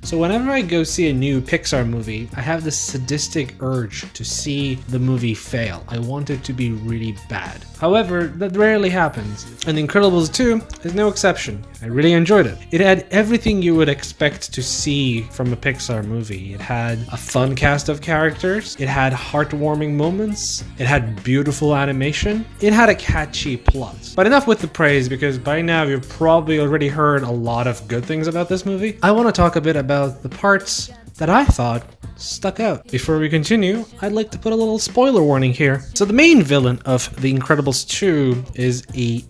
So whenever I go see a new Pixar movie, I have this sadistic urge to see the movie fail. I want it to be really bad. However, that rarely happens, and The Incredibles 2 is no exception. I really enjoyed it. It had everything you would expect to see from a Pixar movie. It had a fun cast of characters, it had heartwarming moments, it had beautiful animation, it had a catchy plot. But enough with the praise, because by now you've probably already heard a lot of good things about this movie. I want to talk a bit about the parts that I thought stuck out. Before we continue, I'd like to put a little spoiler warning here. So the main villain of The Incredibles 2 is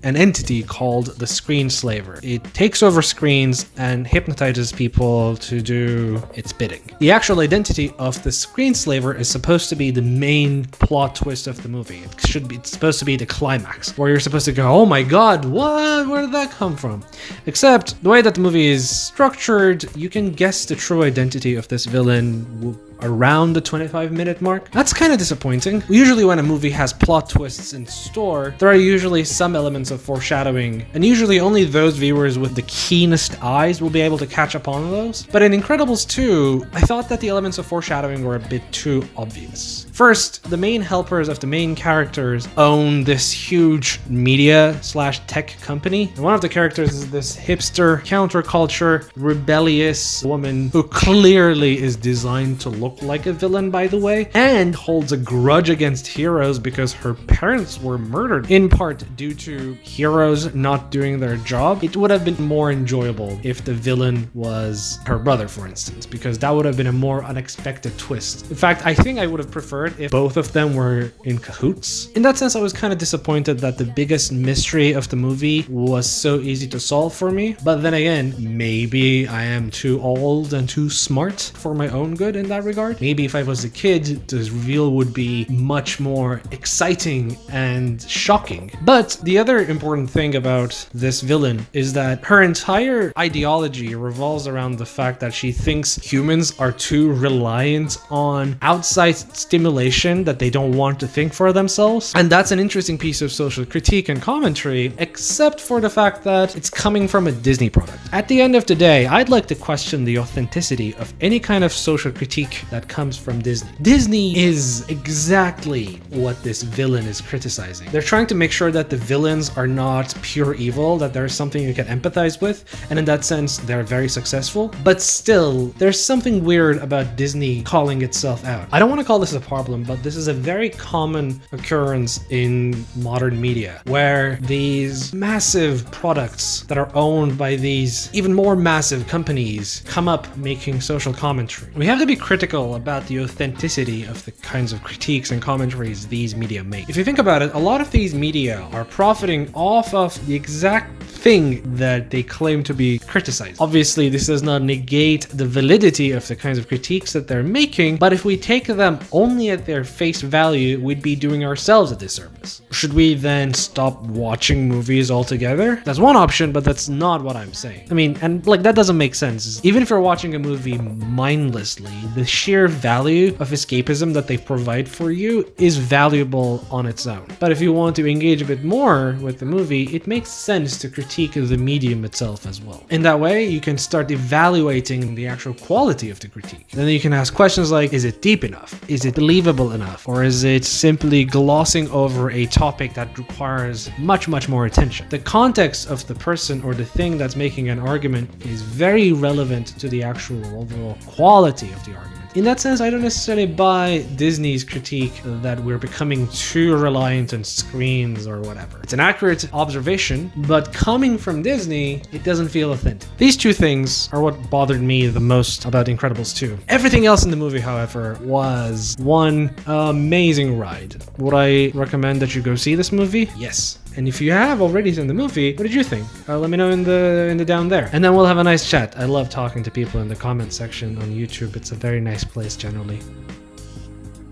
an entity called the Screenslaver. It takes over screens and hypnotizes people to do its bidding. The actual identity of the Screenslaver is supposed to be the main plot twist of the movie. It's supposed to be the climax, where you're supposed to go, oh my god, what? Where did that come from? Except the way that the movie is structured, you can guess the true identity of this villain around the 25-minute mark. That's kind of disappointing. Usually when a movie has plot twists in store, there are usually some elements of foreshadowing, and usually only those viewers with the keenest eyes will be able to catch up on those. But in Incredibles 2, I thought that the elements of foreshadowing were a bit too obvious. First, the main helpers of the main characters own this huge media/tech company. And one of the characters is this hipster, counterculture, rebellious woman who clearly is designed to look like a villain, by the way, and holds a grudge against heroes because her parents were murdered, in part due to heroes not doing their job. It would have been more enjoyable if the villain was her brother, for instance, because that would have been a more unexpected twist. In fact, I think I would have preferred if both of them were in cahoots. In that sense, I was kind of disappointed that the biggest mystery of the movie was so easy to solve for me. But then again, maybe I am too old and too smart for my own good in that regard. Maybe if I was a kid, the reveal would be much more exciting and shocking. But the other important thing about this villain is that her entire ideology revolves around the fact that she thinks humans are too reliant on outside stimulation that they don't want to think for themselves. And that's an interesting piece of social critique and commentary, except for the fact that it's coming from a Disney product. At the end of the day, I'd like to question the authenticity of any kind of social critique that comes from Disney. Disney is exactly what this villain is criticizing. They're trying to make sure that the villains are not pure evil, that there's something you can empathize with, and in that sense, they're very successful. But still, there's something weird about Disney calling itself out. I don't want to call this a problem, but this is a very common occurrence in modern media, where these massive products that are owned by these even more massive companies come up making social commentary. We have to be critical about the authenticity of the kinds of critiques and commentaries these media make. If you think about it, a lot of these media are profiting off of the exact thing that they claim to be criticized. Obviously, this does not negate the validity of the kinds of critiques that they're making, but if we take them only at their face value, we'd be doing ourselves a disservice. Should we then stop watching movies altogether? That's one option, but that's not what I'm saying. I mean, and like that doesn't make sense. Even if you're watching a movie mindlessly, the sheer value of escapism that they provide for you is valuable on its own. But if you want to engage a bit more with the movie, it makes sense to critique the medium itself as well. In that way, you can start evaluating the actual quality of the critique. Then you can ask questions like, is it deep enough? Is it believable enough? Or is it simply glossing over a topic that requires much more attention? The context of the person or the thing that's making an argument is very relevant to the actual overall quality of the argument. In that sense, I don't necessarily buy Disney's critique that we're becoming too reliant on screens or whatever. It's an accurate observation, but coming from Disney, it doesn't feel authentic. These two things are what bothered me the most about Incredibles 2. Everything else in the movie, however, was one amazing ride. Would I recommend that you go see this movie? Yes. And if you have already seen the movie, what did you think? Let me know in the down there. And then we'll have a nice chat. I love talking to people in the comment section on YouTube. It's a very nice place generally.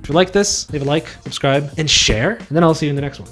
If you like this, leave a like, subscribe, and share. And then I'll see you in the next one.